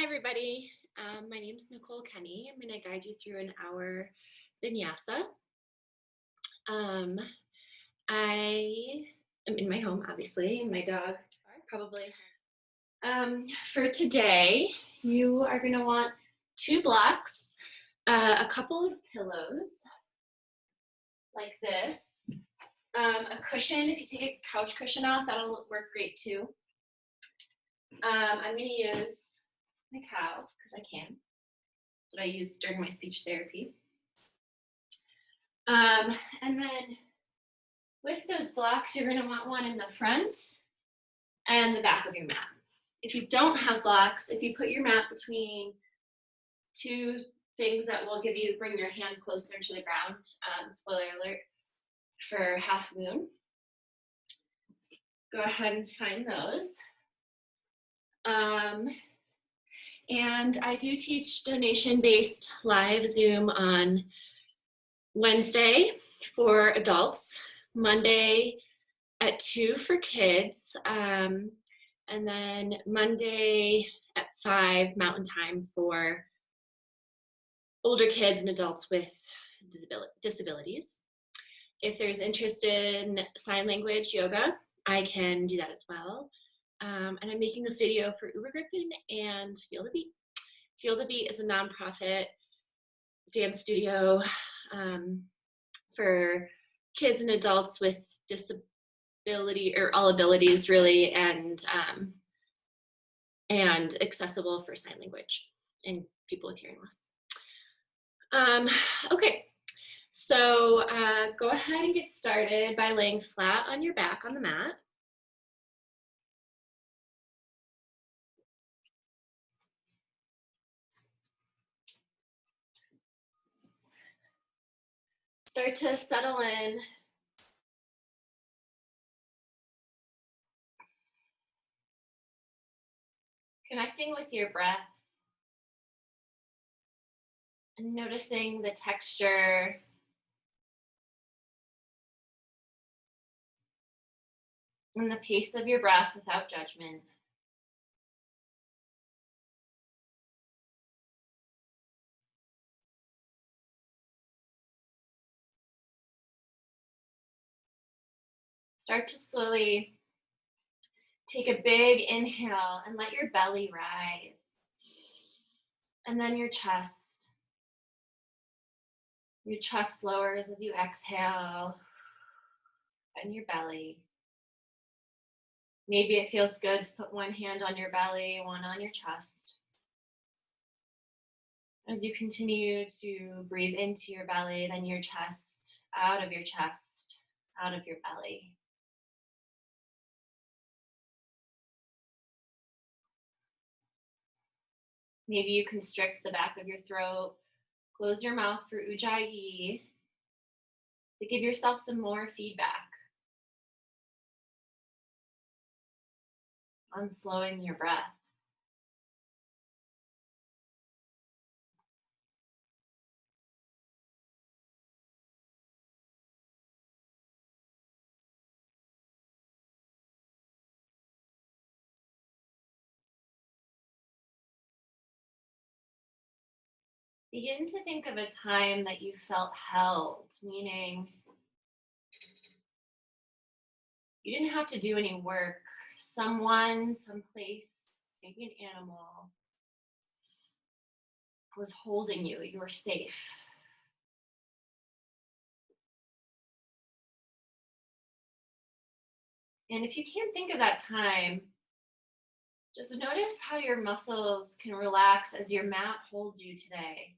Hi, everybody. My name is Nicole Kenny. I'm going to guide you through an hour vinyasa. I am in my home, obviously, and my dog probably. For today, you are going to want 2 blocks, a couple of pillows, like this, a cushion. If you take a couch cushion off, that'll work great too. I'm going to use my cow because I can. That I use during my speech therapy. And then with those blocks, you're going to want one in the front and the back of your mat. If you don't have blocks, if you put your mat between 2 things that will bring your hand closer to the ground, spoiler alert for half moon, go ahead and find those. And I do teach donation-based live Zoom on Wednesday for adults, Monday at 2 for kids, and then Monday at 5 Mountain Time for older kids and adults with disabilities. If there's interest in sign language yoga, I can do that as well. And I'm making this video for Uber Griffin and Feel the Beat. Feel the Beat is a nonprofit dance studio for kids and adults with disability, or all abilities really, and accessible for sign language and people with hearing loss. Okay, so go ahead and get started by laying flat on your back on the mat. Start to settle in. Connecting with your breath and noticing the texture and the pace of your breath without judgment. Start to slowly take a big inhale and let your belly rise. And then your chest. Your chest lowers as you exhale, and your belly. Maybe it feels good to put one hand on your belly, one on your chest. As you continue to breathe into your belly, then your chest, out of your chest, out of your belly. Maybe you constrict the back of your throat, close your mouth for Ujjayi to give yourself some more feedback on slowing your breath. Begin to think of a time that you felt held, meaning you didn't have to do any work. Someone, someplace, maybe an animal, was holding you. You were safe. And if you can't think of that time, just notice how your muscles can relax as your mat holds you today.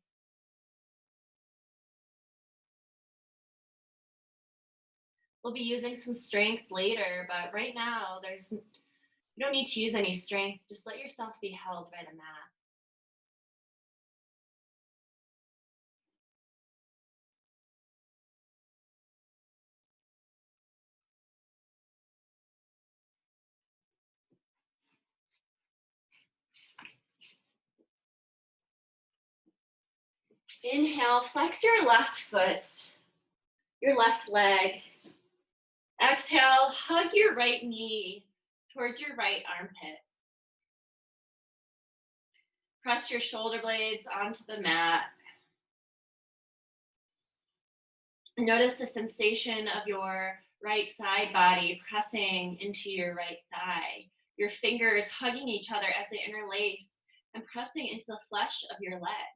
We'll be using some strength later, but right now you don't need to use any strength. Just let yourself be held by the mat. Inhale, flex your left foot, your left leg. Exhale, hug your right knee towards your right armpit. Press your shoulder blades onto the mat. Notice the sensation of your right side body pressing into your right thigh. Your fingers hugging each other as they interlace and pressing into the flesh of your leg.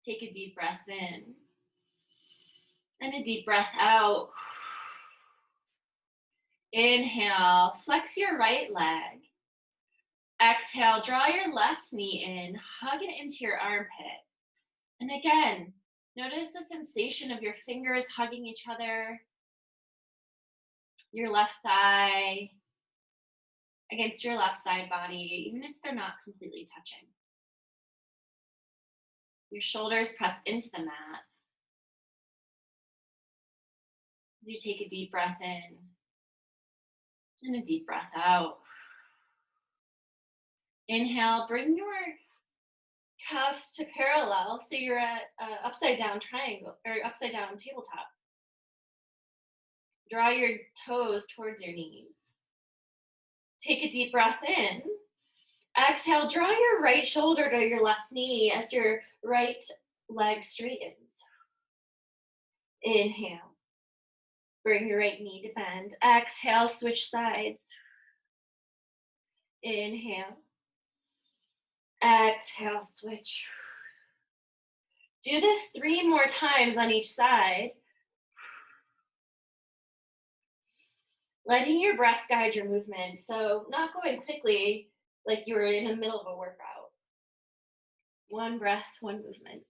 Take a deep breath in and a deep breath out. Inhale, flex your right leg. Exhale, draw your left knee in, hug it into your armpit. And again, notice the sensation of your fingers hugging each other, your left thigh against your left side body, even if they're not completely touching. Your shoulders press into the mat. You take a deep breath in and a deep breath out. Inhale, bring your calves to parallel, so you're at upside down triangle or upside down tabletop. Draw your toes towards your knees. Take a deep breath in. Exhale, draw your right shoulder to your left knee as your right leg straightens. Inhale. Bring your right knee to bend. Exhale, switch sides. Inhale. Exhale, switch. Do this 3 more times on each side. Letting your breath guide your movement. So not going quickly like you were in the middle of a workout. One breath, one movement.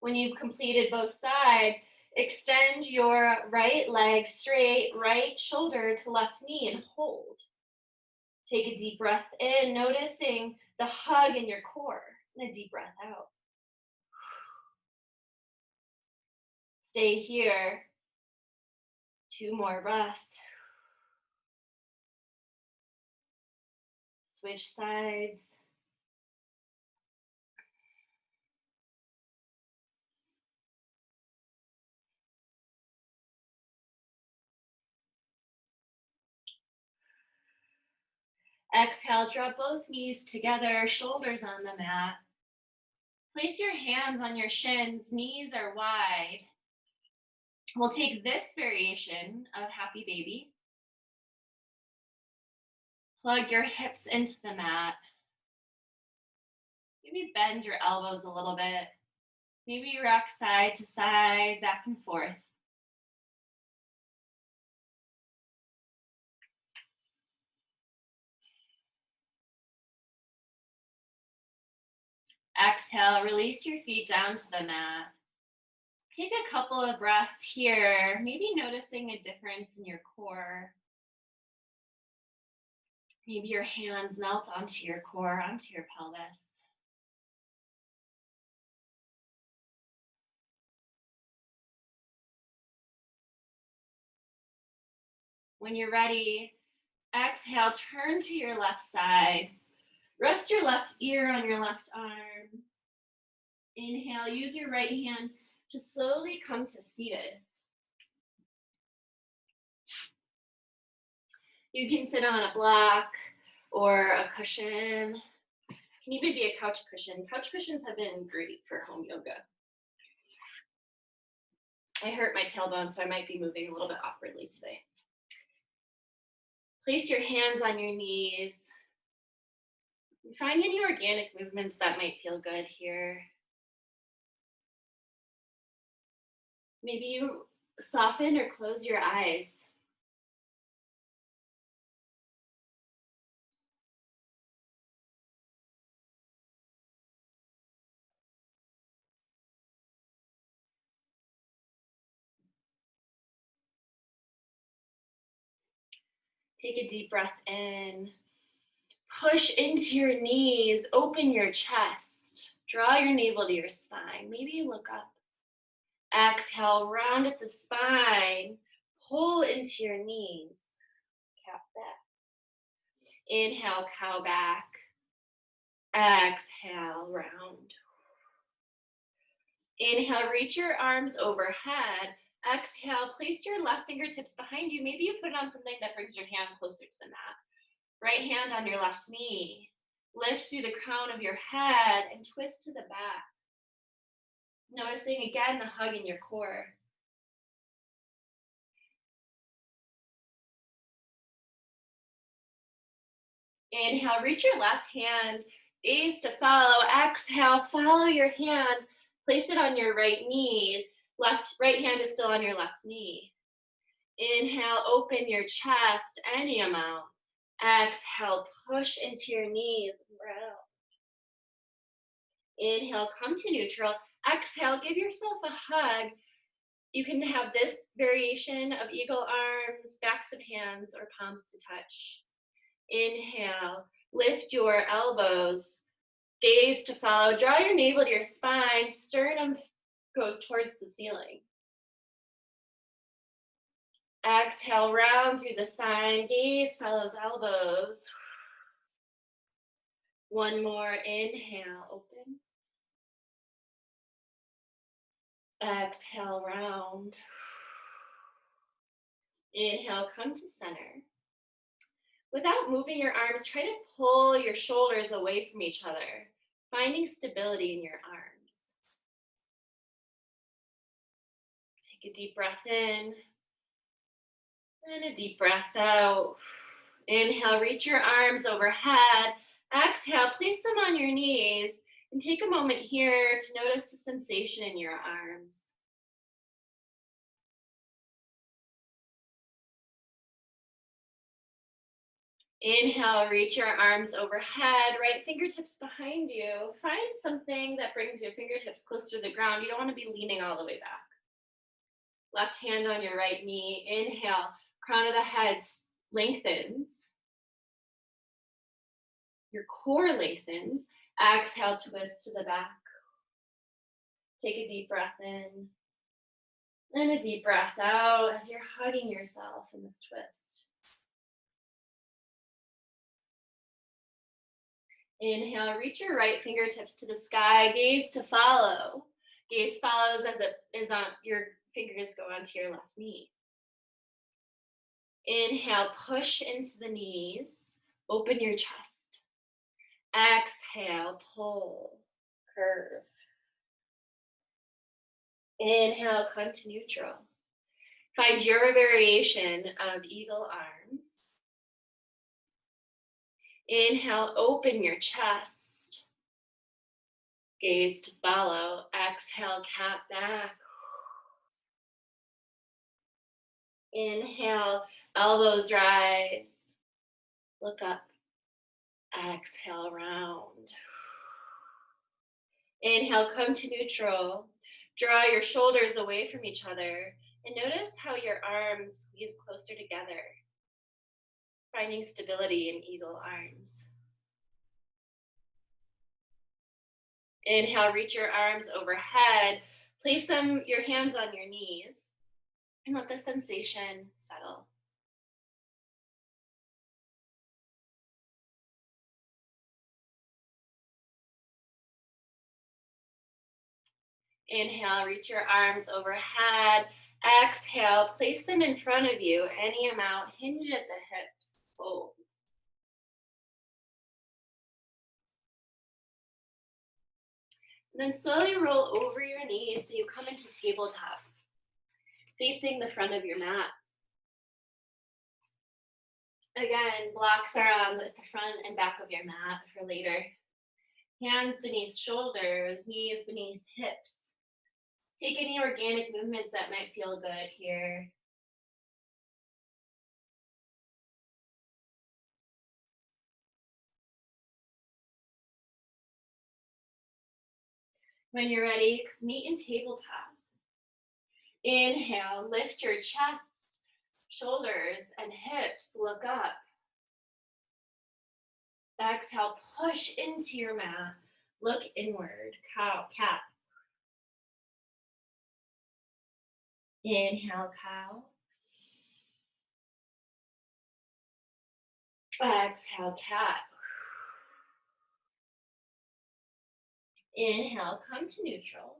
When you've completed both sides, extend your right leg straight, right shoulder to left knee, and hold. Take a deep breath in, noticing the hug in your core, and a deep breath out. Stay here. 2 more breaths. Switch sides. Exhale, draw both knees together, shoulders on the mat. Place your hands on your shins, knees are wide. We'll take this variation of Happy Baby. Plug your hips into the mat. Maybe bend your elbows a little bit. Maybe rock side to side, back and forth. Exhale, release your feet down to the mat. Take a couple of breaths here, maybe noticing a difference in your core. Maybe your hands melt onto your core, onto your pelvis. When you're ready, exhale, turn to your left side. Rest your left ear on your left arm. Inhale, use your right hand to slowly come to seated. You can sit on a block or a cushion. It can even be a couch cushion. Couch cushions have been great for home yoga. I hurt my tailbone, so I might be moving a little bit awkwardly today. Place your hands on your knees. Find any organic movements that might feel good here. Maybe you soften or close your eyes. Take a deep breath in. Push into your knees, open your chest. Draw your navel to your spine. Maybe look up. Exhale, round at the spine. Pull into your knees. Cap back. Inhale, cow back. Exhale, round. Inhale, reach your arms overhead. Exhale, place your left fingertips behind you. Maybe you put it on something that brings your hand closer to the mat. Right hand on your left knee. Lift through the crown of your head and twist to the back. Noticing again the hug in your core. Inhale, reach your left hand, gaze to follow. Exhale, follow your hand. Place it on your right knee. Right hand is still on your left knee. Inhale, open your chest any amount. Exhale, push into your knees. Inhale, come to neutral. Exhale, give yourself a hug. You can have this variation of eagle arms, backs of hands, or palms to touch. Inhale, lift your elbows, gaze to follow. Draw your navel to your spine, sternum goes towards the ceiling. Exhale, round through the spine, gaze follows elbows. One more, inhale, open. Exhale, round. Inhale, come to center. Without moving your arms, try to pull your shoulders away from each other, finding stability in your arms. Take a deep breath in and a deep breath out. Inhale, reach your arms overhead. Exhale, place them on your knees and take a moment here to notice the sensation in your arms. Inhale, reach your arms overhead, right fingertips behind you. Find something that brings your fingertips close to the ground. You don't want to be leaning all the way back. Left hand on your right knee. Inhale, crown of the head lengthens. Your core lengthens. Exhale, twist to the back. Take a deep breath in and a deep breath out as you're hugging yourself in this twist. Inhale, reach your right fingertips to the sky, gaze to follow. Gaze follows as it is on your fingers go onto your left knee. Inhale, push into the knees, open your chest. Exhale, pull, curve. Inhale, come to neutral. Find your variation of eagle arms. Inhale, open your chest. Gaze to follow. Exhale, cat back. Inhale, elbows rise. Look up. Exhale, round. Inhale, come to neutral. Draw your shoulders away from each other and notice how your arms squeeze closer together, finding stability in eagle arms. Inhale, reach your arms overhead. Place your hands on your knees and let the sensation settle. Inhale, reach your arms overhead. Exhale, place them in front of you, any amount. Hinge at the hips, fold. And then slowly roll over your knees so you come into tabletop, facing the front of your mat. Again, blocks are on the front and back of your mat for later. Hands beneath shoulders, knees beneath hips. Take any organic movements that might feel good here. When you're ready, meet in tabletop. Inhale, lift your chest, shoulders, and hips, look up. Exhale, push into your mat, look inward, cow, cat. Inhale, cow. Exhale, cat. Inhale, come to neutral.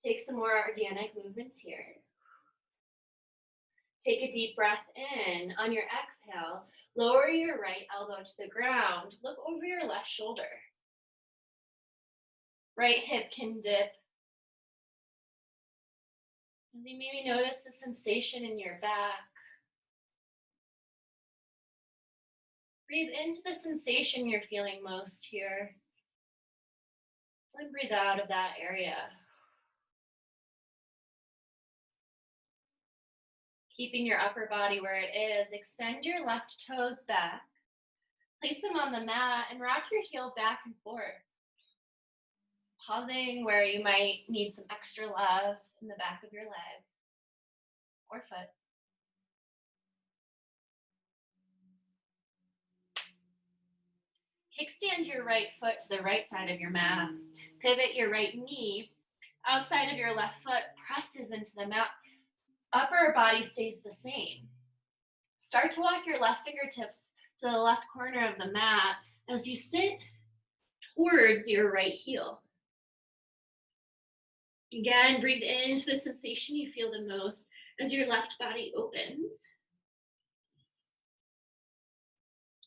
Take some more organic movements here. Take a deep breath in. On your exhale, lower your right elbow to the ground. Look over your left shoulder. Right hip can dip. As you maybe notice the sensation in your back. Breathe into the sensation you're feeling most here. And breathe out of that area. Keeping your upper body where it is, extend your left toes back. Place them on the mat and rock your heel back and forth. Pausing where you might need some extra love in the back of your leg or foot. Kickstand your right foot to the right side of your mat. Pivot your right knee. Outside of your left foot presses into the mat. Upper body stays the same. Start to walk your left fingertips to the left corner of the mat as you sit towards your right heel. Again, breathe into the sensation you feel the most as your left body opens.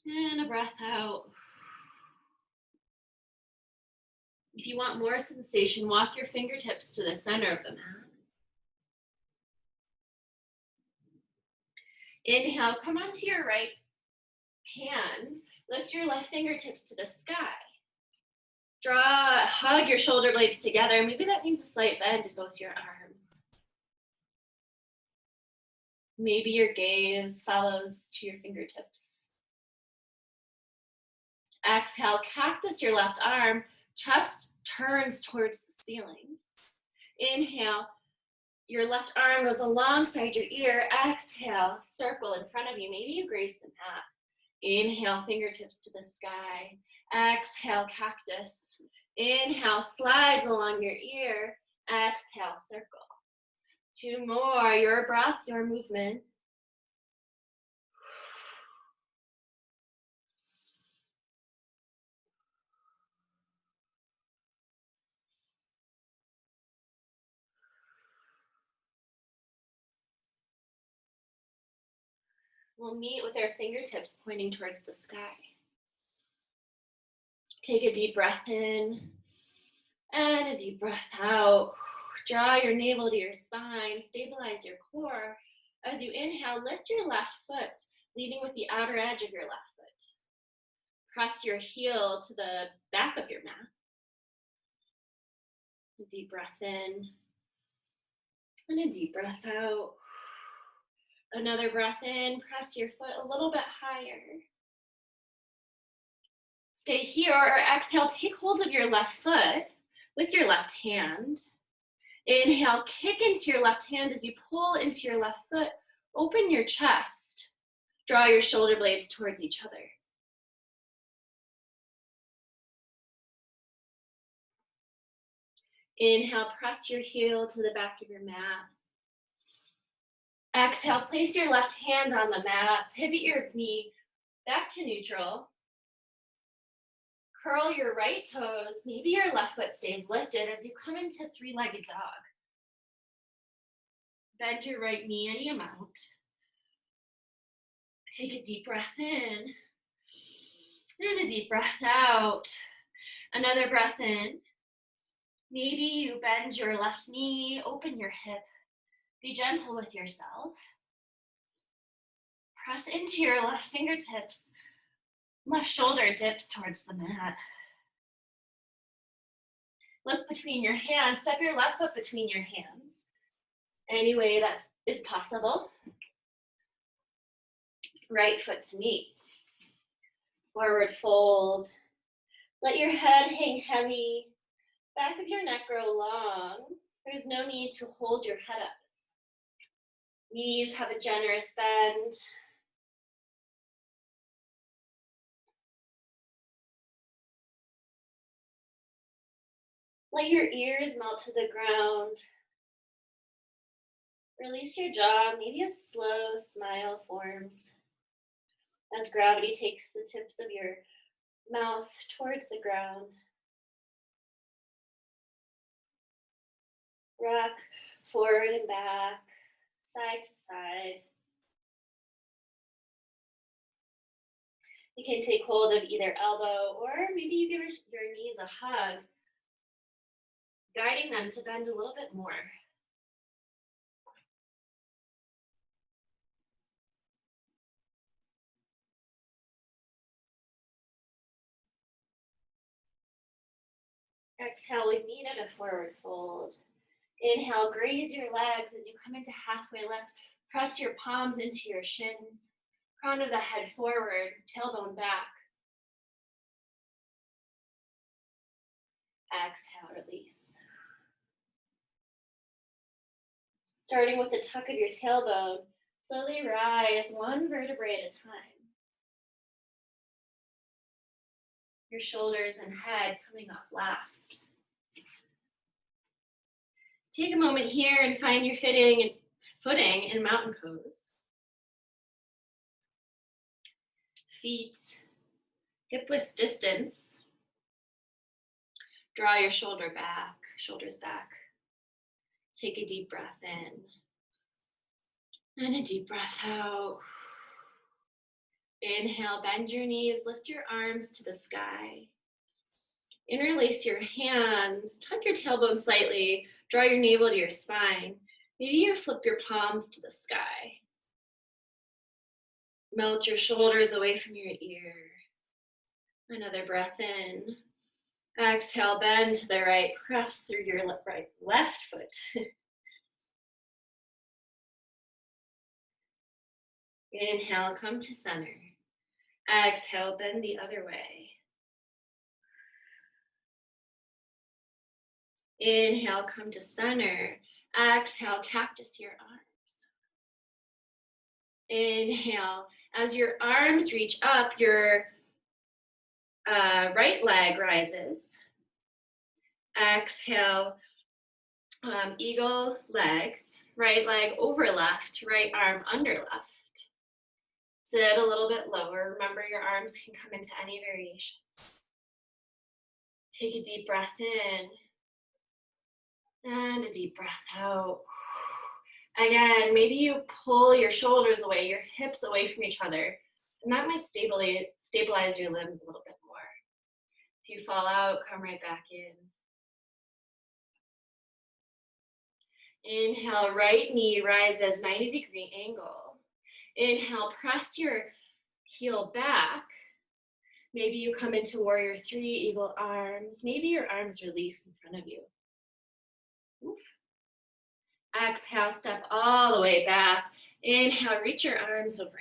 And a breath out. If you want more sensation, walk your fingertips to the center of the mat. Inhale, come onto your right hand. Lift your left fingertips to the sky. Hug your shoulder blades together. Maybe that means a slight bend in both your arms. Maybe your gaze follows to your fingertips. Exhale, cactus your left arm. Chest turns towards the ceiling. Inhale, your left arm goes alongside your ear. Exhale, circle in front of you. Maybe you graze the mat. Inhale, fingertips to the sky. Exhale, cactus. Inhale, slides along your ear. Exhale, circle. 2 more, your breath, your movement. We'll meet with our fingertips pointing towards the sky. Take a deep breath in and a deep breath out. Draw your navel to your spine, stabilize your core. As you inhale, lift your left foot, leading with the outer edge of your left foot. Press your heel to the back of your mat. A deep breath in and a deep breath out. Another breath in, press your foot a little bit higher. Stay here or exhale, take hold of your left foot with your left hand. Inhale, kick into your left hand as you pull into your left foot. Open your chest. Draw your shoulder blades towards each other. Inhale, press your heel to the back of your mat. Exhale, place your left hand on the mat. Pivot your knee back to neutral. Curl your right toes. Maybe your left foot stays lifted as you come into 3-legged dog. Bend your right knee any amount. Take a deep breath in and a deep breath out. Another breath in. Maybe you bend your left knee, open your hip. Be gentle with yourself. Press into your left fingertips. Left shoulder dips towards the mat. Look between your hands. Step your left foot between your hands. Any way that is possible. Right foot to meet. Forward fold. Let your head hang heavy. Back of your neck grow long. There's no need to hold your head up. Knees have a generous bend. Let your ears melt to the ground. Release your jaw. Maybe a slow smile forms. as gravity takes the tips of your mouth towards the ground. Rock forward and back, side to side. You can take hold of either elbow, or maybe you give your knees a hug, guiding them to bend a little bit more. Exhale, we meet at a forward fold. Inhale, graze your legs as you come into halfway lift. Press your palms into your shins. Crown of the head forward, tailbone back. Exhale, release. Starting with the tuck of your tailbone, slowly rise one vertebrae at a time. Your shoulders and head coming up last. Take a moment here and find your footing in mountain pose. Feet hip width distance. Draw your shoulders back. Take a deep breath in and a deep breath out. Inhale, bend your knees, lift your arms to the sky. Interlace your hands, tuck your tailbone slightly, draw your navel to your spine. Maybe you flip your palms to the sky. Melt your shoulders away from your ear. Another breath in. Exhale, bend to the right, press through your left foot. Inhale, come to center. Exhale, bend the other way. Inhale, come to center. Exhale, cactus your arms. Inhale, as your arms reach up, your right leg rises. Exhale, eagle legs. Right leg over left, right arm under left. Sit a little bit lower. Remember, your arms can come into any variation. Take a deep breath in and a deep breath out. Again, maybe you pull your shoulders away, your hips away from each other, and that might stabilize your limbs a little bit more. If you fall out, come right back in. Inhale, right knee rises 90-degree angle. Inhale, press your heel back. Maybe you come into warrior three, eagle arms. Maybe your arms release in front of you. Oof. Exhale, step all the way back. Inhale, reach your arms overhead.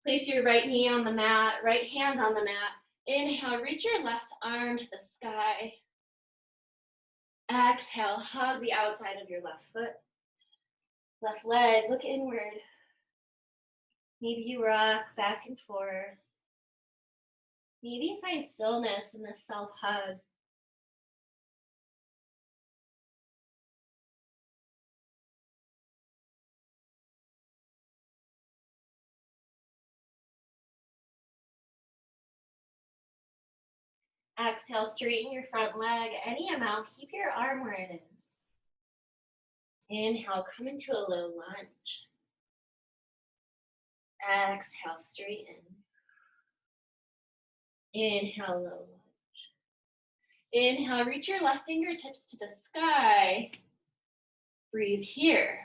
Place your right knee on the mat, right hand on the mat. Inhale, reach your left arm to the sky. Exhale, hug the outside of your left foot. Left leg, look inward. Maybe you rock back and forth. Maybe you find stillness in this self-hug. Exhale, straighten your front leg any amount. Keep your arm where it is. Inhale, come into a low lunge. Exhale, straighten. Inhale, low lunge. Inhale, reach your left fingertips to the sky. Breathe here.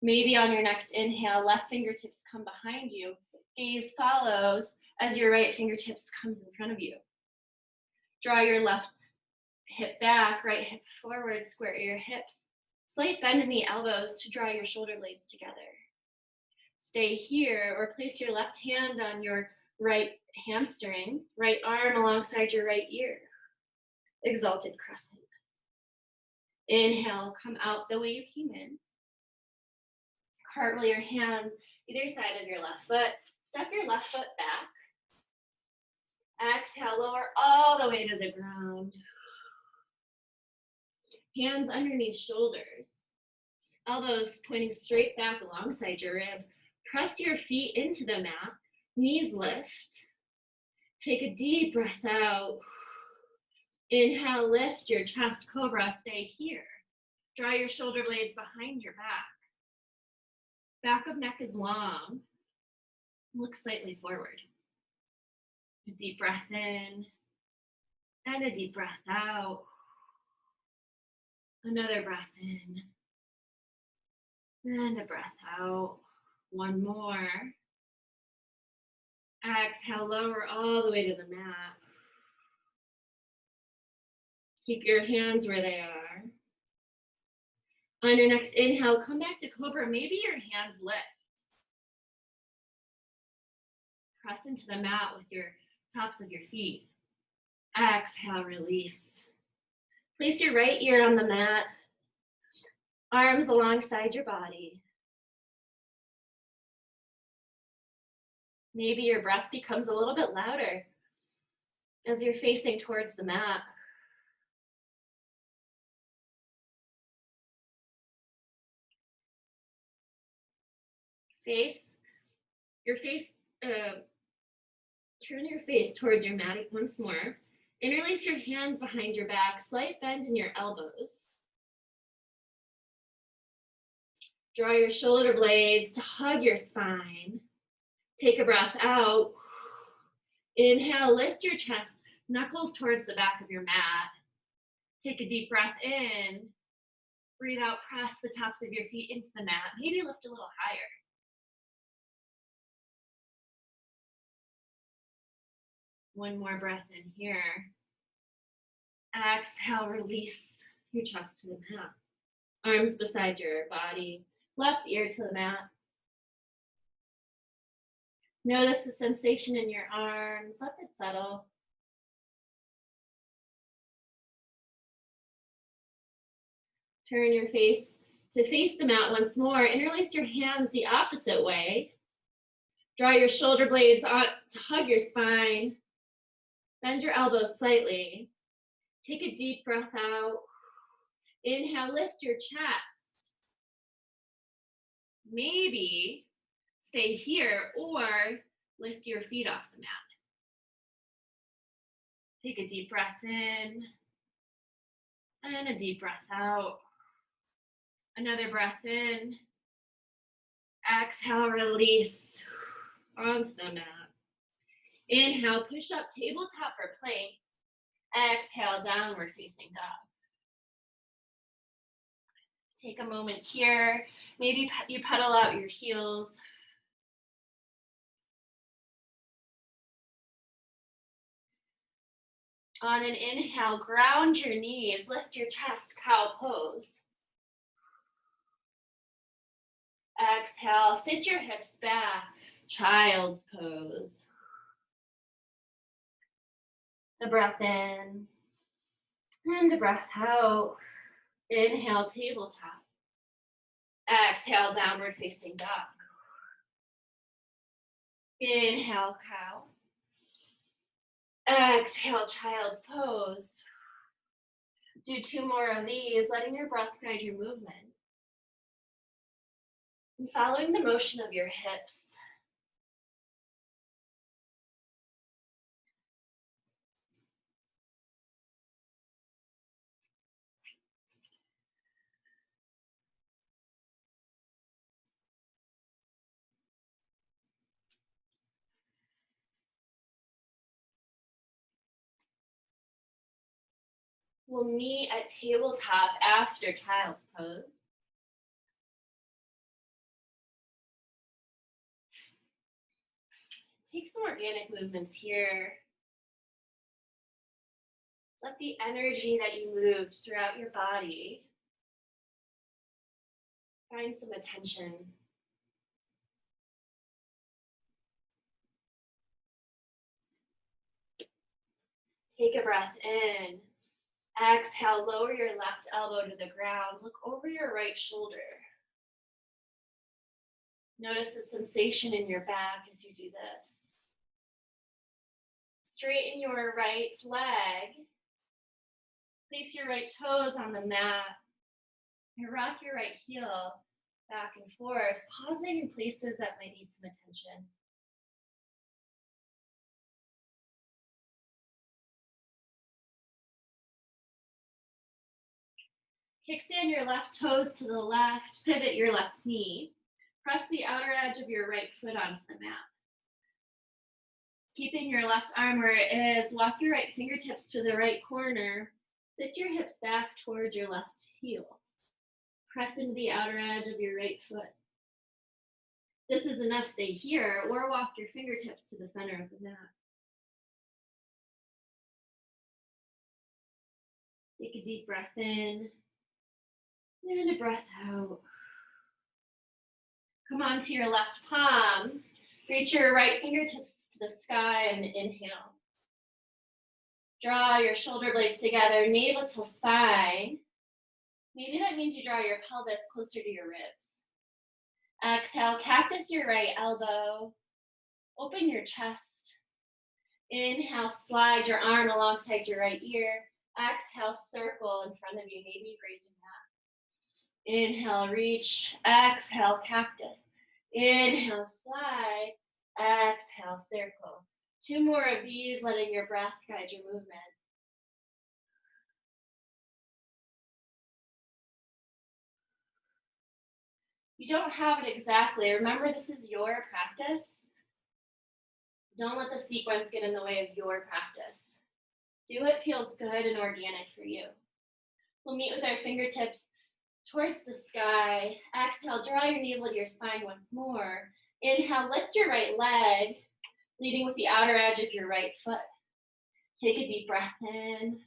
Maybe on your next inhale, left fingertips come behind you. Gaze follows as your right fingertips comes in front of you. Draw your left hip back, right hip forward, square your hips. Slight bend in the elbows to draw your shoulder blades together. Stay here or place your left hand on your right hamstring, right arm alongside your right ear. Exalted crescent. Inhale, come out the way you came in. Cartwheel your hands either side of your left foot. Step your left foot back. Exhale, lower all the way to the ground. Hands underneath shoulders. Elbows pointing straight back alongside your ribs. Press your feet into the mat. Knees lift. Take a deep breath out. Inhale, lift your chest, cobra, stay here. Draw your shoulder blades behind your back. Back of neck is long. Look slightly forward. A deep breath in and a deep breath out. Another breath in and a breath out. One more. Exhale, lower all the way to the mat. Keep your hands where they are. On your next inhale, come back to cobra. Maybe your hands lift. Press into the mat with your tops of your feet. Exhale, release. Place your right ear on the mat. Arms alongside your body. Maybe your breath becomes a little bit louder as you're facing towards the mat. Turn your face towards your mat once more. Interlace your hands behind your back, slight bend in your elbows. Draw your shoulder blades to hug your spine. Take a breath out. Inhale, lift your chest, knuckles towards the back of your mat. Take a deep breath in. Breathe out, press the tops of your feet into the mat. Maybe lift a little higher. One more breath in here. Exhale, release your chest to the mat. Arms beside your body, left ear to the mat. Notice the sensation in your arms, let it settle. Turn your face to face the mat once more. Interlace your hands the opposite way. Draw your shoulder blades on to hug your spine. Bend your elbows slightly. Take a deep breath out. Inhale, lift your chest. Maybe stay here or lift your feet off the mat. Take a deep breath in and a deep breath out. Another breath in. Exhale, release onto the mat. Inhale, push up, tabletop or plank. Exhale, downward facing dog. Take a moment here. Maybe you pedal out your heels. On an inhale, ground your knees, lift your chest, cow pose. Exhale, sit your hips back, child's pose. A breath in and a breath out. Inhale, tabletop. Exhale, downward facing dog. Inhale, cow. Exhale, child's pose. Do two more of these, letting your breath guide your movement. And following the motion of your hips. We'll meet at tabletop after child's pose. Take some organic movements here. Let the energy that you moved throughout your body find some attention. Take a breath in. Exhale, lower your left elbow to the ground. Look over your right shoulder. Notice the sensation in your back as you do this. Straighten your right leg. Place your right toes on the mat. You rock your right heel back and forth, pausing in places that might need some attention. Kickstand your left toes to the left, pivot your left knee. Press the outer edge of your right foot onto the mat. Keeping your left arm where it is, walk your right fingertips to the right corner. Sit your hips back towards your left heel. Press into the outer edge of your right foot. This is enough, stay here, or walk your fingertips to the center of the mat. Take a deep breath in, and a breath out. Come onto your left palm. Reach your right fingertips to the sky and inhale. Draw your shoulder blades together, navel to spine. Maybe that means you draw your pelvis closer to your ribs. Exhale, cactus your right elbow. Open your chest. Inhale, slide your arm alongside your right ear. Exhale, circle in front of you, maybe grazing that. Inhale, reach. Exhale, cactus. Inhale, slide. Exhale, circle. 2 more of these, letting your breath guide your movement. You don't have it exactly. Remember, this is your practice. Don't let the sequence get in the way of your practice. Do what feels good and organic for you. We'll meet with our fingertips towards the sky. Exhale, draw your navel to your spine once more. Inhale, lift your right leg, leading with the outer edge of your right foot. Take a deep breath in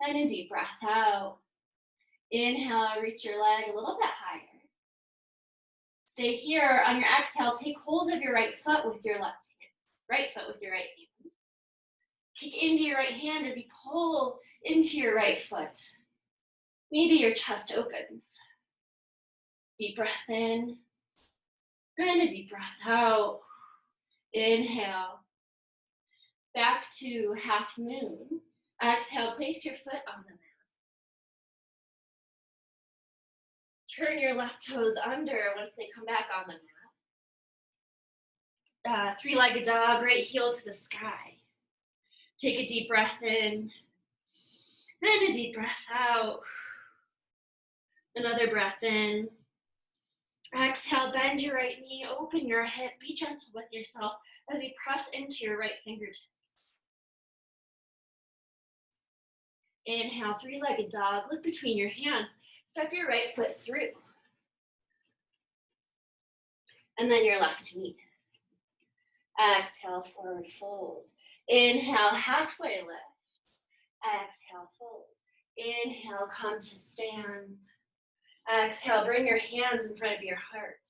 and a deep breath out. Inhale, reach your leg a little bit higher. Stay here. On your exhale, take hold of your right foot with your left hand. Right foot with your right hand. Kick into your right hand as you pull into your right foot. Maybe your chest opens. Deep breath in and a deep breath out. Inhale. Back to half moon. Exhale, place your foot on the mat. Turn your left toes under once they come back on the mat. 3-legged dog, right heel to the sky. Take a deep breath in and a deep breath out. Another breath in. Exhale, bend your right knee, open your hip, be gentle with yourself as you press into your right fingertips. Inhale, 3-legged dog, look between your hands, step your right foot through. And then your left knee. Exhale, forward fold. Inhale, halfway lift. Exhale, fold. Inhale, come to stand. Exhale, bring your hands in front of your heart.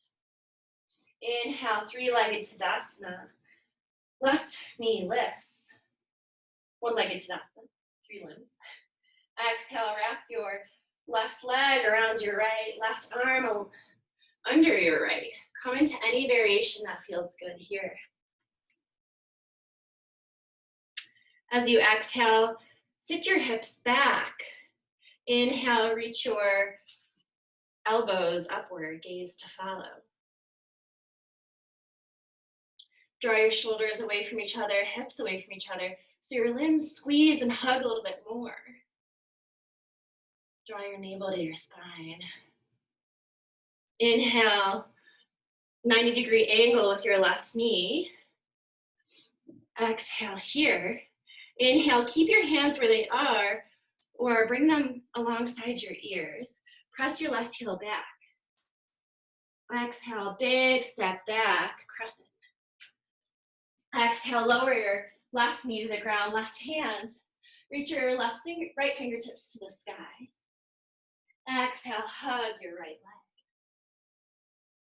Inhale, 3-legged Tadasana. Left knee lifts. 1-legged Tadasana, 3 limbs. Exhale, wrap your left leg around your right, left arm under your right. Come into any variation that feels good here. As you exhale, sit your hips back. Inhale, reach your elbows upward, gaze to follow. Draw your shoulders away from each other, hips away from each other, so your limbs squeeze and hug a little bit more. Draw your navel to your spine. Inhale, 90-degree angle with your left knee. Exhale here. Inhale, keep your hands where they are or bring them alongside your ears. Press your left heel back. Exhale, big step back, crescent. Exhale, lower your left knee to the ground, left hand. Reach your right fingertips to the sky. Exhale, hug your right leg.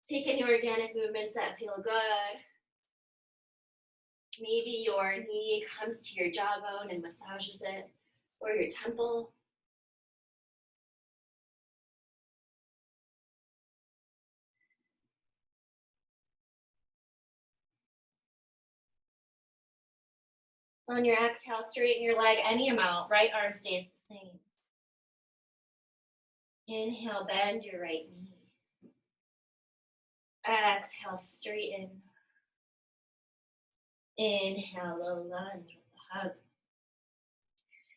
Take any organic movements that feel good. Maybe your knee comes to your jawbone and massages it, or your temple. On your exhale, straighten your leg any amount. Right arm stays the same. Inhale, bend your right knee. Exhale, straighten. Inhale, low lunge with a hug.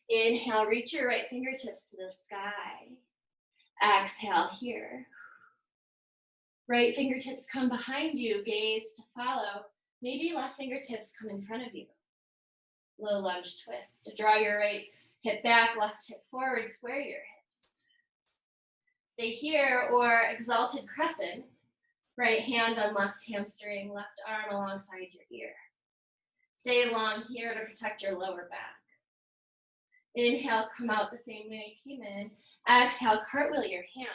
Inhale, reach your right fingertips to the sky. Exhale here. Right fingertips come behind you, gaze to follow. Maybe left fingertips come in front of you. Low lunge twist. Draw your right hip back, left hip forward, square your hips. Stay here, or exalted crescent. Right hand on left hamstring, left arm alongside your ear. Stay long here to protect your lower back. Inhale, come out the same way you came in. Exhale, cartwheel your hands.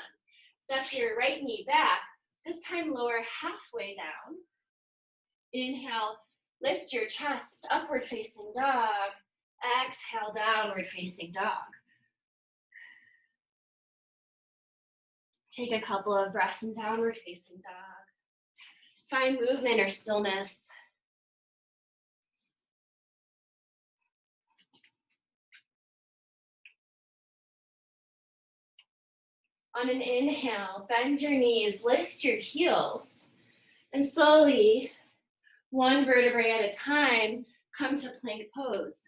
Step your right knee back. This time lower halfway down. Inhale, lift your chest, upward facing dog. Exhale, downward facing dog. Take a couple of breaths in downward facing dog. Find movement or stillness. On an inhale, bend your knees, lift your heels, and slowly, one vertebrae at a time, come to plank pose.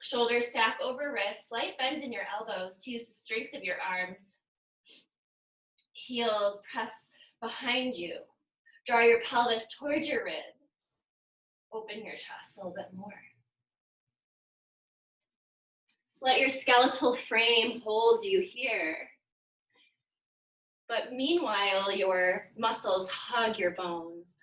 Shoulders stack over wrists, slight bend in your elbows to use the strength of your arms. Heels press behind you. Draw your pelvis towards your ribs. Open your chest a little bit more. Let your skeletal frame hold you here. But meanwhile, your muscles hug your bones.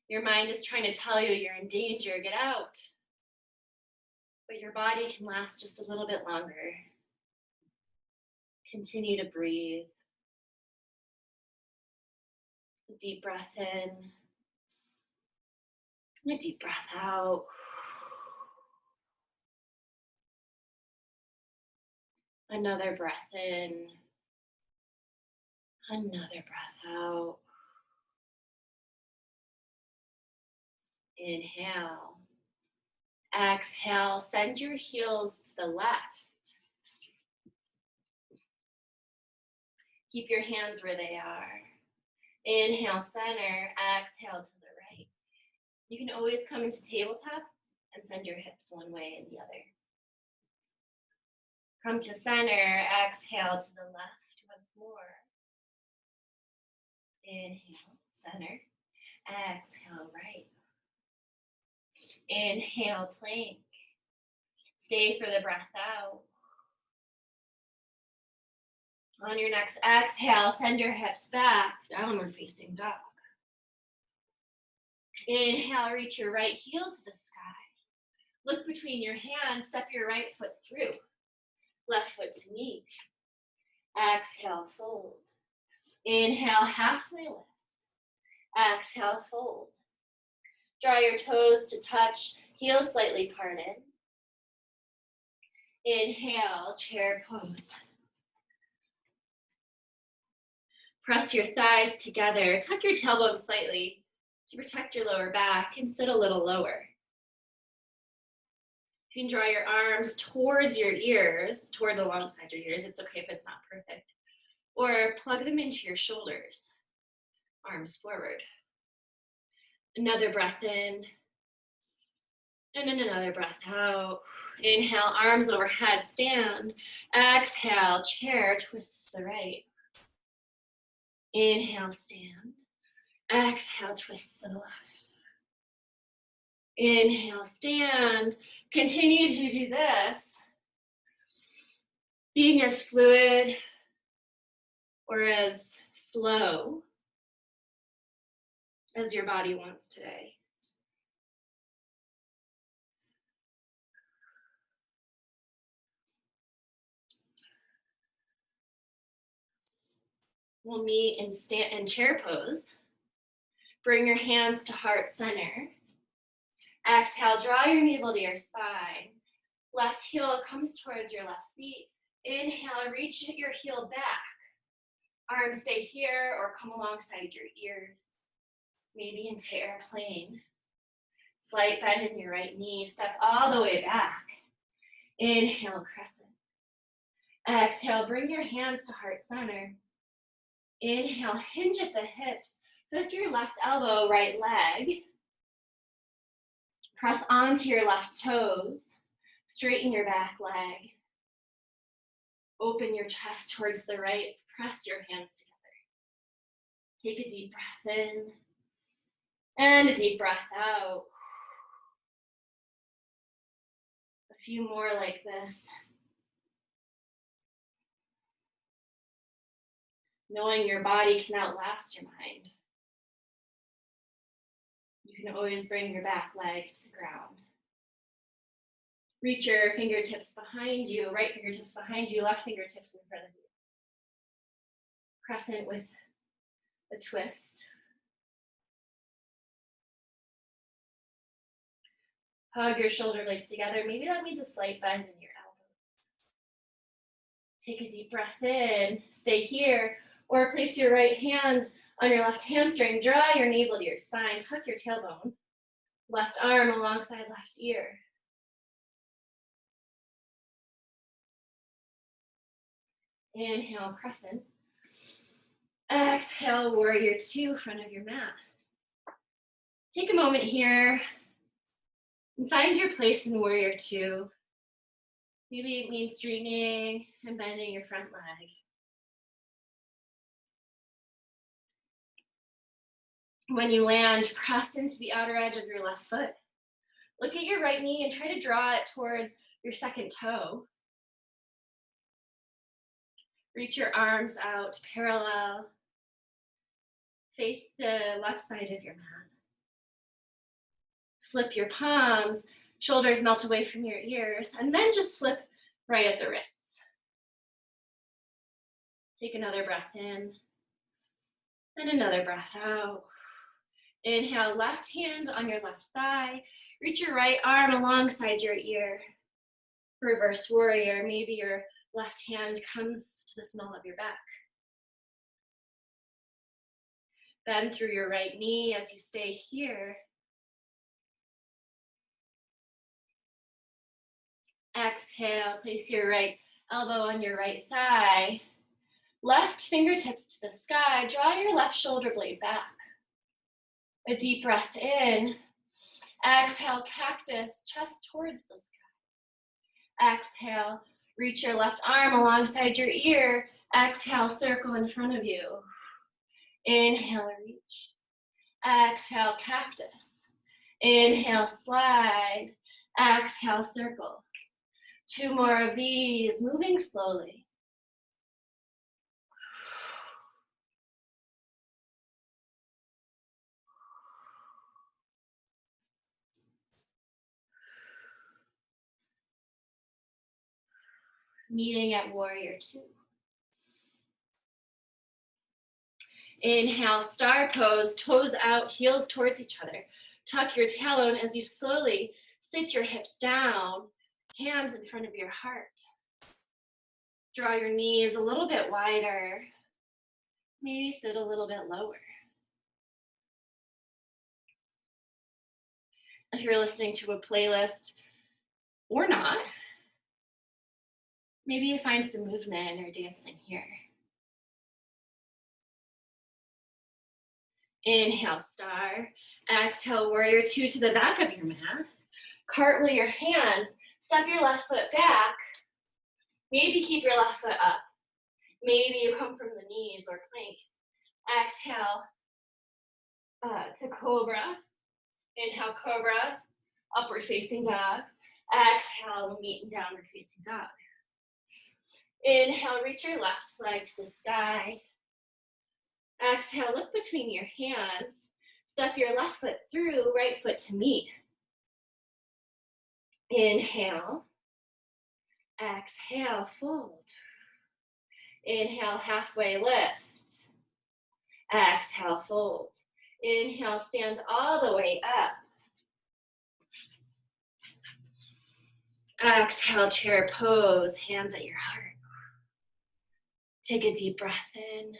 Your mind is trying to tell you you're in danger, get out. But your body can last just a little bit longer. Continue to breathe. A deep breath in. A deep breath out. Another breath in. Another breath out. Inhale. Exhale, send your heels to the left. Keep your hands where they are. Inhale, center. Exhale to the right. You can always come into tabletop and send your hips one way and the other. Come to center. Exhale to the left once more. Inhale, center. Exhale, right. Inhale, plank. Stay for the breath out. On your next exhale, send your hips back, downward facing dog. Inhale, reach your right heel to the sky. Look between your hands, step your right foot through. Left foot to knee. Exhale, fold. Inhale, halfway lift. Exhale, fold. Draw your toes to touch, heels slightly parted. Inhale, chair pose. Press your thighs together. Tuck your tailbone slightly to protect your lower back and sit a little lower. You can draw your arms towards your ears, towards alongside your ears. It's okay if it's not perfect. Or plug them into your shoulders. Arms forward. Another breath in. And then another breath out. Inhale, arms overhead, stand. Exhale, chair, twist to the right. Inhale, stand. Exhale, twist to the left. Inhale, stand. Continue to do this, being as fluid or as slow as your body wants today. We'll meet in chair pose. Bring your hands to heart center. Exhale, draw your navel to your spine. Left heel comes towards your left seat. Inhale, reach your heel back. Arms stay here or come alongside your ears. maybe into airplane. Slight bend in your right knee. Step all the way back. Inhale, crescent. Exhale, bring your hands to heart center. Inhale, hinge at the hips. Hook your left elbow, right leg. Press onto your left toes. Straighten your back leg. Open your chest towards the right. Press your hands together. Take a deep breath in and a deep breath out. A few more like this. Knowing your body can outlast your mind. You can always bring your back leg to ground. Reach your fingertips behind you, right fingertips behind you, left fingertips in front of you. Crescent with a twist. Hug your shoulder blades together. Maybe that means a slight bend in your elbows. Take a deep breath in, stay here, or place your right hand on your left hamstring. Draw your navel to your spine, tuck your tailbone. Left arm alongside left ear. Inhale, crescent. Exhale, warrior two, front of your mat. Take a moment here and find your place in warrior two. Maybe it means straightening and bending your front leg. When you land, press into the outer edge of your left foot. Look at your right knee and try to draw it towards your second toe. Reach your arms out parallel. Face the left side of your mat. Flip your palms, shoulders melt away from your ears, and then just flip right at the wrists. Take another breath in and another breath out. Inhale, left hand on your left thigh. Reach your right arm alongside your ear. Reverse warrior, maybe your left hand comes to the small of your back. Bend through your right knee as you stay here. Exhale, place your right elbow on your right thigh. Left fingertips to the sky. Draw your left shoulder blade back. A deep breath in. Exhale, cactus, chest towards the sky. Exhale, reach your left arm alongside your ear. Exhale, circle in front of you. Inhale, reach. Exhale, cactus. Inhale, slide. Exhale, circle. Two more of these, moving slowly. Meeting at warrior two. Inhale, star pose, toes out, heels towards each other. Tuck your tailbone as you slowly sit your hips down, hands in front of your heart. Draw your knees a little bit wider. Maybe sit a little bit lower. If you're listening to a playlist or not, maybe you find some movement or dancing here. Inhale, star. Exhale, warrior two to the back of your mat. Cartwheel your hands. Step your left foot back. Maybe keep your left foot up. Maybe you come from the knees or plank. Exhale to cobra. Inhale, cobra. Upward facing dog. Exhale, meet in downward facing dog. Inhale, reach your left leg to the sky. Exhale, look between your hands. Step your left foot through, right foot to meet. Inhale. Exhale, fold. Inhale, halfway lift. Exhale, fold. Inhale, stand all the way up. Exhale, chair pose, hands at your heart. Take a deep breath in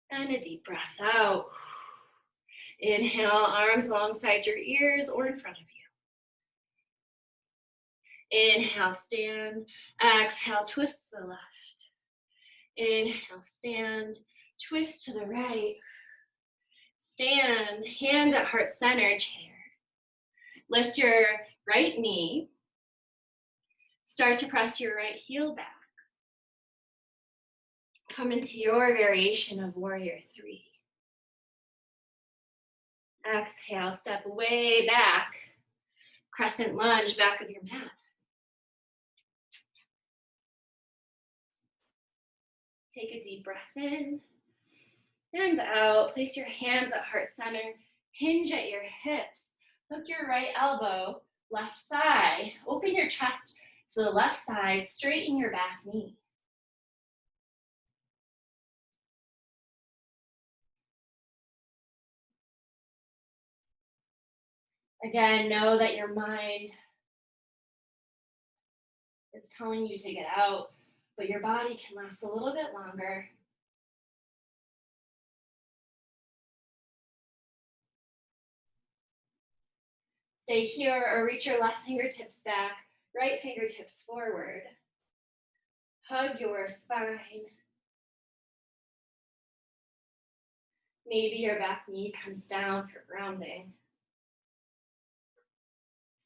and a deep breath out. Inhale, arms alongside your ears or in front of you. Inhale, stand. Exhale, twist to the left. Inhale, stand. Twist to the right. Stand, hand at heart center, chair. Lift your right knee. Start to press your right heel back. Come into your variation of warrior 3. Exhale, step way back. Crescent lunge, back of your mat. Take a deep breath in and out. Place your hands at heart center. Hinge at your hips. Hook your right elbow, left thigh. Open your chest to the left side. Straighten your back knee. Again, know that your mind is telling you to get out, but your body can last a little bit longer. Stay here or reach your left fingertips back, right fingertips forward. Hug your spine. Maybe your back knee comes down for grounding.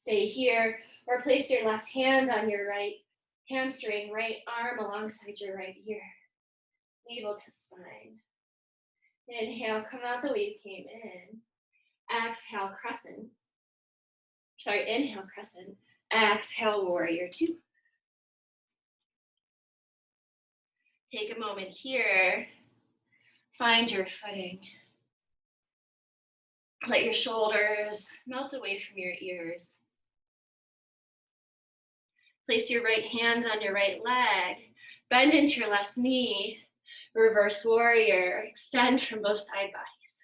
Stay here or place your left hand on your right hamstring, right arm alongside your right ear. Navel to spine. Inhale, come out the way you came in. Exhale, crescent. Inhale, crescent. Exhale, warrior 2. Take a moment here. Find your footing. Let your shoulders melt away from your ears. Place your right hand on your right leg. Bend into your left knee. Reverse warrior. Extend from both side bodies.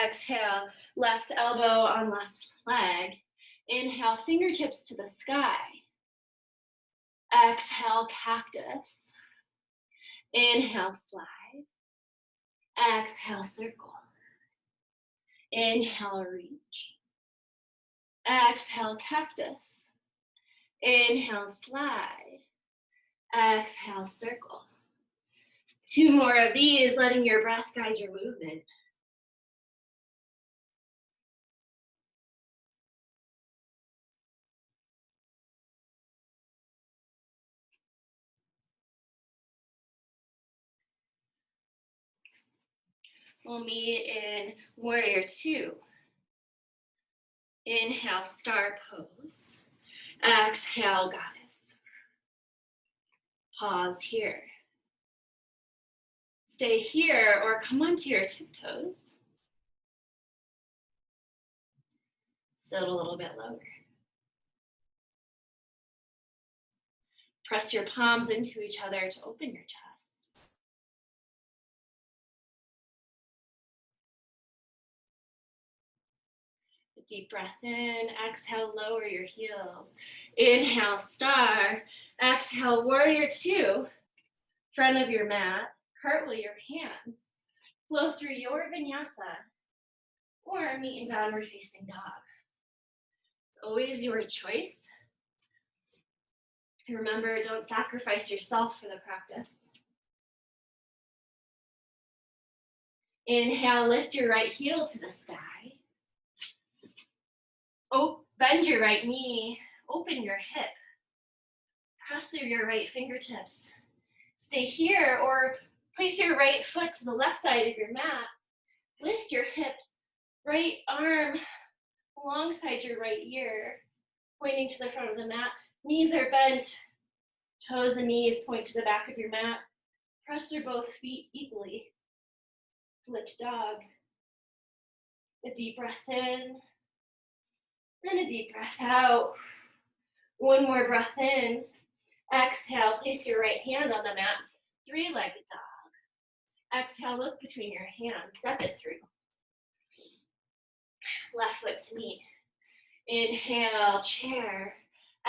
Exhale, left elbow on left leg. Inhale, fingertips to the sky. Exhale, cactus. Inhale, slide. Exhale, circle. Inhale, reach. Exhale, cactus. Inhale, slide. Exhale, circle. 2 more of these, letting your breath guide your movement. We'll meet in warrior 2. Inhale, star pose. Exhale, goddess. Pause here. Stay here or come onto your tiptoes. Sit a little bit lower. Press your palms into each other to open your chest. A deep breath in. Exhale, lower your heels. Inhale, star. Exhale, warrior 2. Front of your mat. Cartwheel your hands. Flow through your vinyasa. Or meet in downward facing dog. It's always your choice. And remember, don't sacrifice yourself for the practice. Inhale, lift your right heel to the sky. Bend your right knee, open your hip. Press through your right fingertips. Stay here or place your right foot to the left side of your mat. Lift your hips, right arm alongside your right ear, pointing to the front of the mat. Knees are bent, toes and knees point to the back of your mat. Press through both feet equally. Flipped dog. A deep breath in and a deep breath out. 1 more breath in. Exhale, place your right hand on the mat. 3-legged dog. Exhale, look between your hands. Step it through. Left foot to knee. Inhale, chair.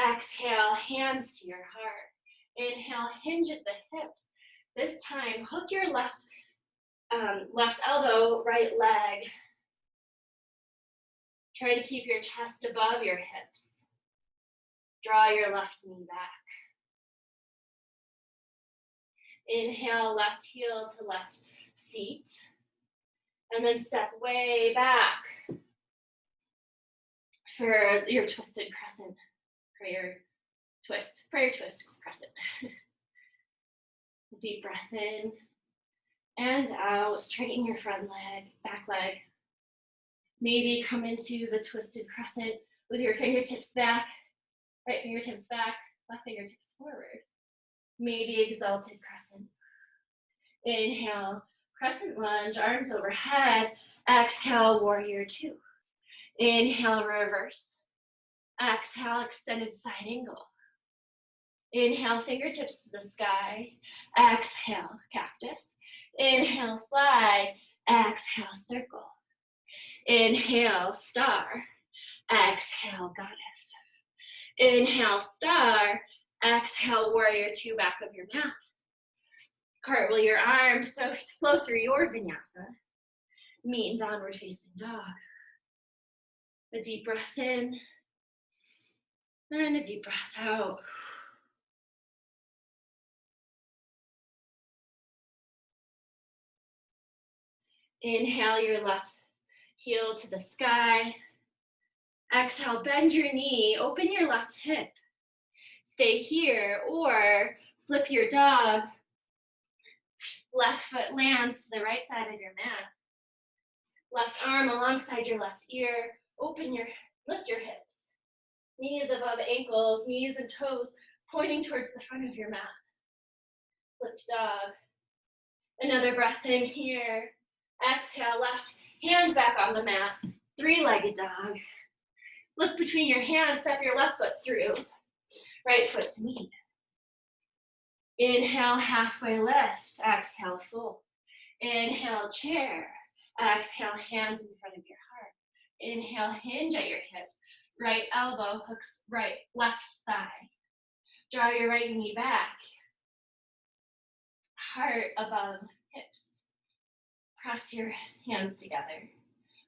Exhale, hands to your heart. Inhale, hinge at the hips. This time, hook your left elbow, right leg. Try to keep your chest above your hips. Draw your left knee back. Inhale, left heel to left seat. And then step way back for your twisted crescent, prayer twist crescent. Deep breath in and out. Straighten your front leg, back leg. Maybe come into the twisted crescent with your fingertips back, right fingertips back, left fingertips forward. Maybe exalted crescent. Inhale, crescent lunge, arms overhead. Exhale, warrior two. Inhale, reverse. Exhale, extended side angle. Inhale, fingertips to the sky. Exhale, cactus. Inhale, slide. Exhale, circle. Inhale, star. Exhale, goddess. Inhale, star. Exhale, warrior two, back of your mat. Cartwheel your arms, so flow through your vinyasa. Meet in downward facing dog. A deep breath in and a deep breath out. Inhale your left heel to the sky. Exhale, bend your knee, open your left hip. Stay here or flip your dog. Left foot lands to the right side of your mat. Left arm alongside your left ear. Lift your hips. Knees above ankles, knees and toes pointing towards the front of your mat. Flipped dog. Another breath in here. Exhale, left hand back on the mat. Three-legged dog. Look between your hands, step your left foot through. Right foot to meet. Inhale, halfway lift. Exhale, fold. Inhale, chair. Exhale, hands in front of your heart. Inhale, hinge at your hips. Right elbow hooks left thigh. Draw your right knee back. Heart above hips. Press your hands together.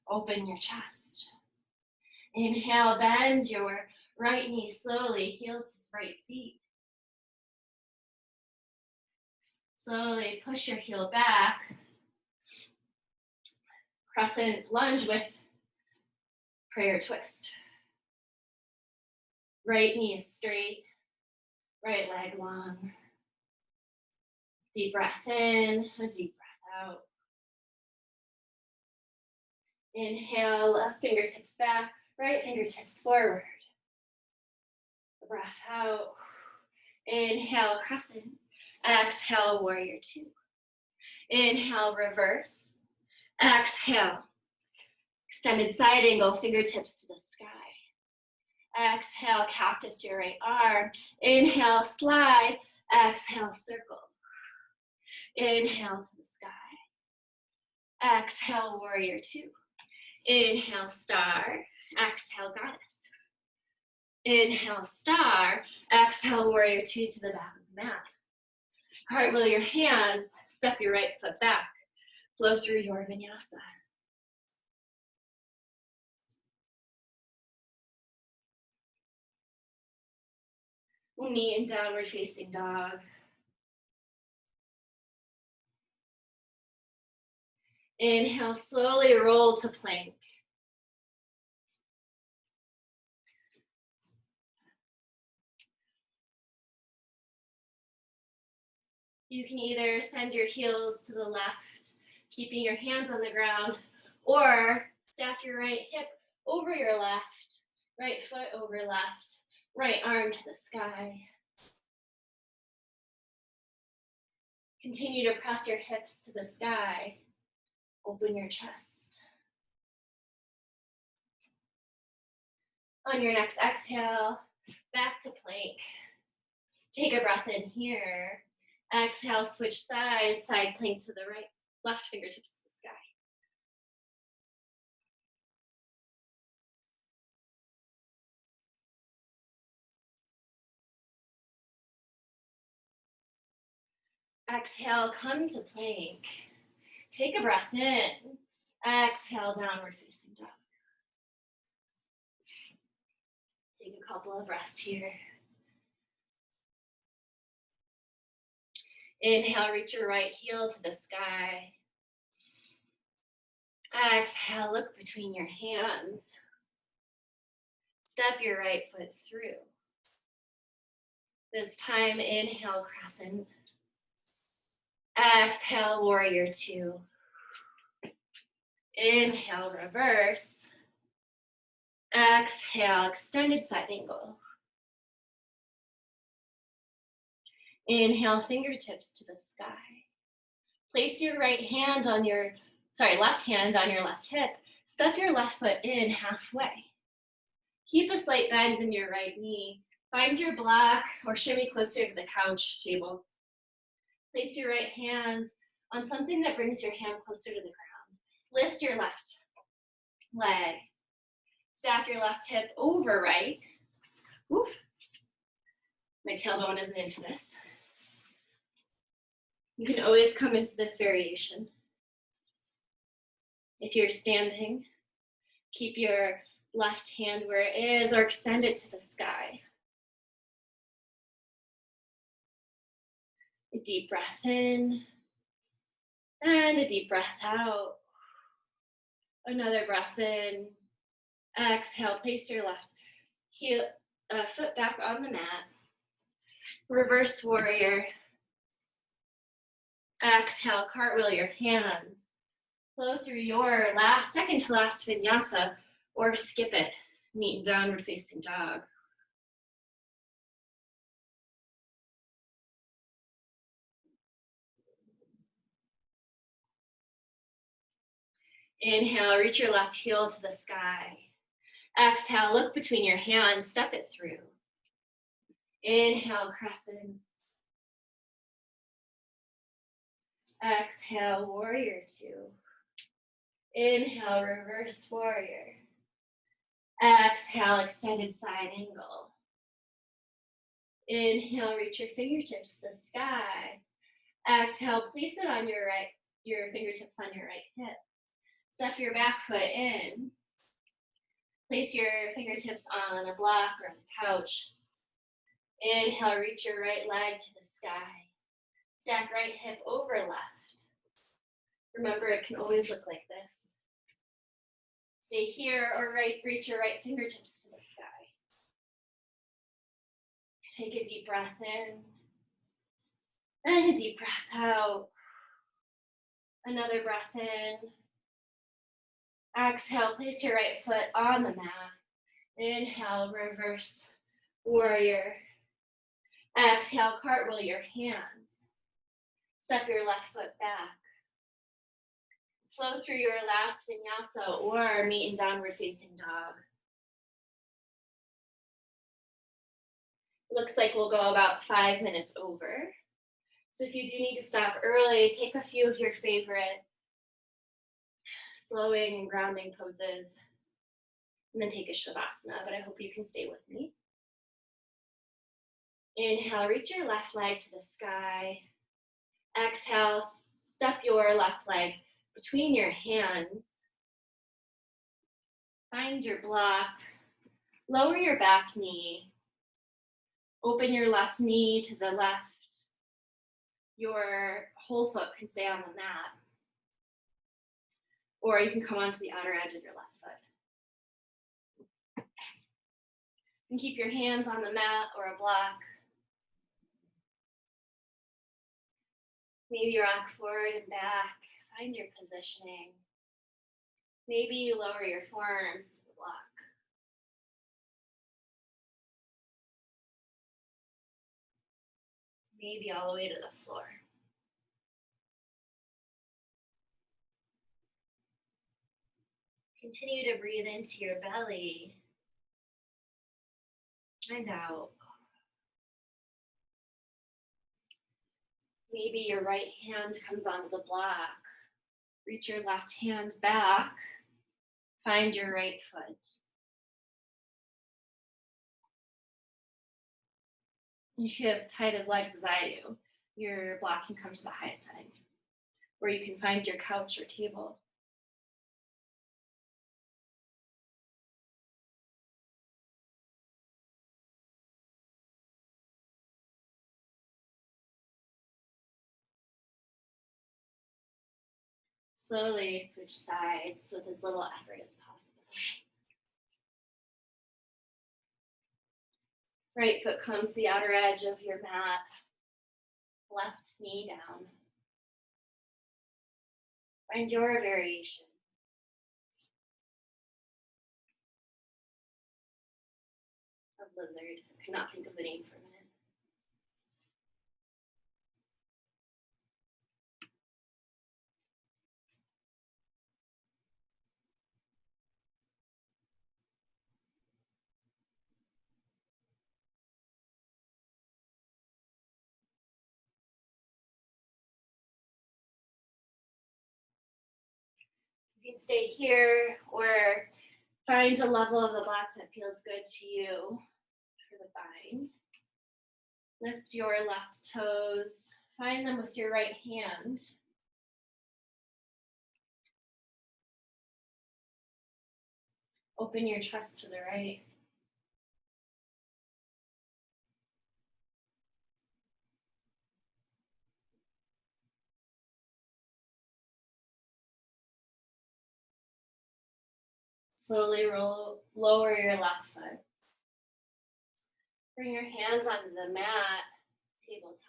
Open your chest. Inhale, bend your right knee slowly, heel to right seat. Slowly push your heel back. Crescent lunge with prayer twist. Right knee is straight, right leg long. Deep breath in, a deep breath out. Inhale, left fingertips back, right fingertips forward. Breath out. Inhale, crescent. Exhale, warrior two. Inhale, reverse. Exhale. Extended side angle, fingertips to the sky. Exhale, cactus your right arm. Inhale, slide. Exhale, circle. Inhale to the sky. Exhale, warrior two. Inhale, star. Exhale, goddess. Inhale, star. Exhale, warrior two to the back of the mat. Cartwheel your hands. Step your right foot back. Flow through your vinyasa. We'll meet in downward facing dog. Inhale, slowly roll to plank. You can either send your heels to the left, keeping your hands on the ground, or stack your right hip over your left, right foot over left, right arm to the sky. Continue to press your hips to the sky. Open your chest. On your next exhale, back to plank. Take a breath in here. Exhale, switch sides, side plank to the right, left fingertips to the sky. Exhale, come to plank. Take a breath in. Exhale, downward facing dog. Take a couple of breaths here. Inhale, reach your right heel to the sky. Exhale, look between your hands. Step your right foot through. This time, inhale, crescent. Exhale, warrior two. Inhale, reverse. Exhale, extended side angle. Inhale, fingertips to the sky. Place your left hand on your left hip. Step your left foot in halfway. Keep a slight bend in your right knee. Find your block or shimmy closer to the couch table. Place your right hand on something that brings your hand closer to the ground. Lift your left leg. Stack your left hip over right. Oof. My tailbone isn't into this. You can always come into this variation. If you're standing, keep your left hand where it is or extend it to the sky. A deep breath in and a deep breath out. Another breath in. Exhale, place your left foot back on the mat. Reverse warrior. Exhale, cartwheel your hands. Flow through your second to last vinyasa or skip it. Meet in downward facing dog. Inhale, reach your left heel to the sky. Exhale, look between your hands, step it through. Inhale, crescent. Exhale, warrior two. Inhale, reverse warrior. Exhale, extended side angle. Inhale, reach your fingertips to the sky. Exhale, place it on your fingertips on your right hip. Step your back foot in. Place your fingertips on a block or the couch. Inhale, reach your right leg to the sky. Stack right hip over left. Remember, it can always look like this. Stay here or reach your right fingertips to the sky. Take a deep breath in and a deep breath out. Another breath in. Exhale, place your right foot on the mat. Inhale, reverse warrior. Exhale, cartwheel your hands. Step your left foot back. Flow through your last vinyasa or meet in downward facing dog. Looks like we'll go about 5 minutes over. So if you do need to stop early, take a few of your favorite slowing and grounding poses, and then take a shavasana, but I hope you can stay with me. Inhale, reach your left leg to the sky. Exhale, step your left leg between your hands. Find your block. Lower your back knee. Open your left knee to the left. Your whole foot can stay on the mat. Or you can come onto the outer edge of your left foot. And keep your hands on the mat or a block. Maybe rock forward and back. Find your positioning. Maybe you lower your forearms to the block. Maybe all the way to the floor. Continue to breathe into your belly and out. Maybe your right hand comes onto the block. Reach your left hand back. Find your right foot. If you have tight as legs as I do, your block can come to the high side, where you can find your couch or table. Slowly switch sides with as little effort as possible. Right foot comes to the outer edge of your mat, left knee down. Find your variation. A lizard. I could not think of the name for a minute. You can stay here or find a level of the block that feels good to you for the bind. Lift your left toes. Find them with your right hand. Open your chest to the right. Slowly lower your left foot. Bring your hands onto the mat, tabletop.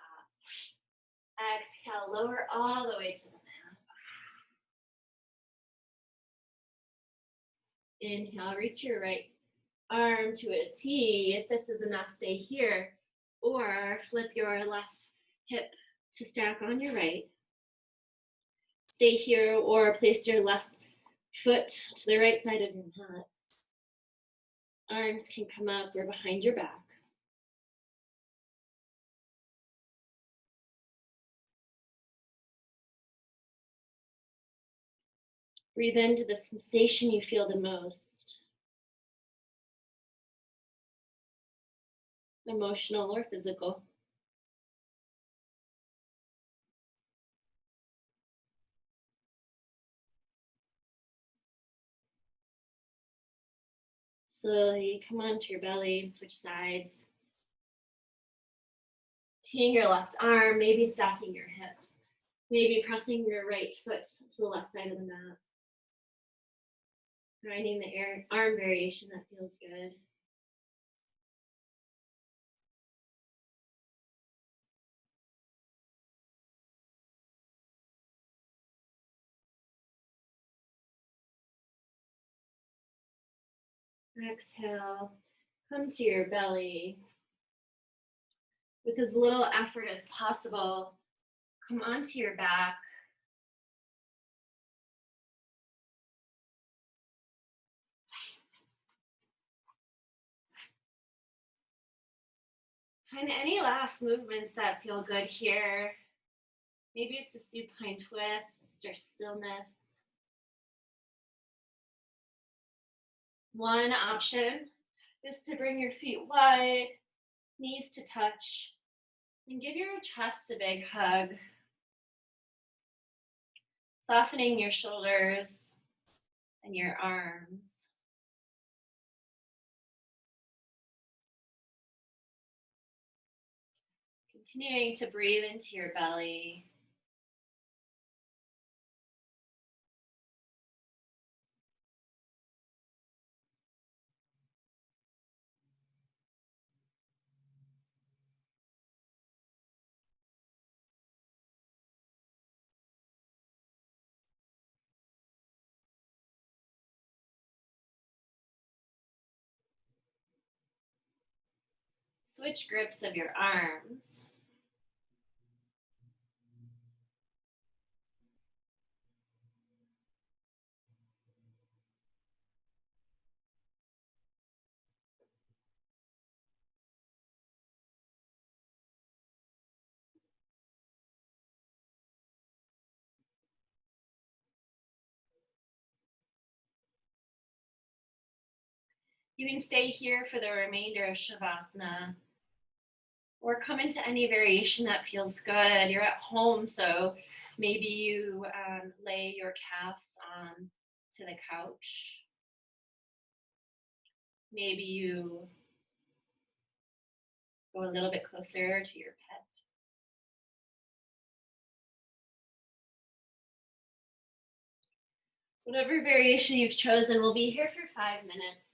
Exhale, lower all the way to the mat. Inhale, reach your right arm to a T. If this is enough, stay here. Or flip your left hip to stack on your right. Stay here or place your left foot to the right side of your mat. Arms can come up or behind your back. Breathe into the sensation you feel the most. Emotional or physical. Slowly come onto your belly and switch sides. Teeing your left arm, maybe stacking your hips. Maybe pressing your right foot to the left side of the mat. Finding the arm variation that feels good. Exhale, come to your belly. With as little effort as possible, come onto your back. Find any last movements that feel good here. Maybe it's a supine twist or stillness. One option is to bring your feet wide, knees to touch, and give your chest a big hug. Softening your shoulders and your arms. Continuing to breathe into your belly. Switch grips of your arms. You can stay here for the remainder of Shavasana, or come into any variation that feels good. You're at home, so maybe you lay your calves on to the couch. Maybe you go a little bit closer to your pet. Whatever variation you've chosen, we'll be here for 5 minutes.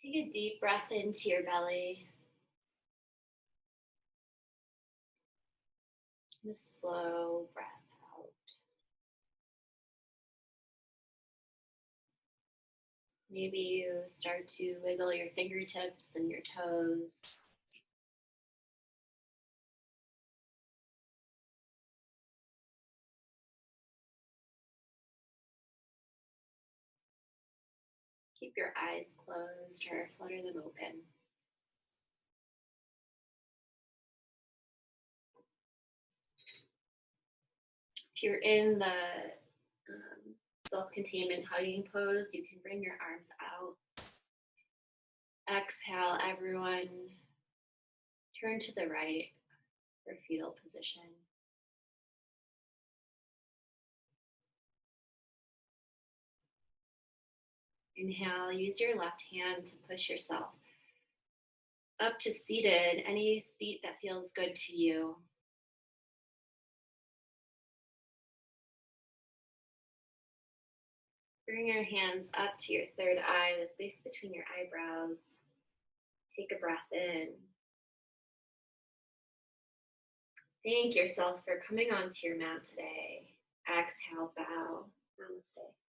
Take a deep breath into your belly. And a slow breath out. Maybe you start to wiggle your fingertips and your toes. Keep your eyes closed or flutter them open. If you're in the self-containment hugging pose, you can bring your arms out. Exhale, everyone. Turn to the right for fetal position. Inhale, use your left hand to push yourself up to seated, any seat that feels good to you. Bring your hands up to your third eye, the space between your eyebrows. Take a breath in. Thank yourself for coming onto your mat today. Exhale, bow. Namaste.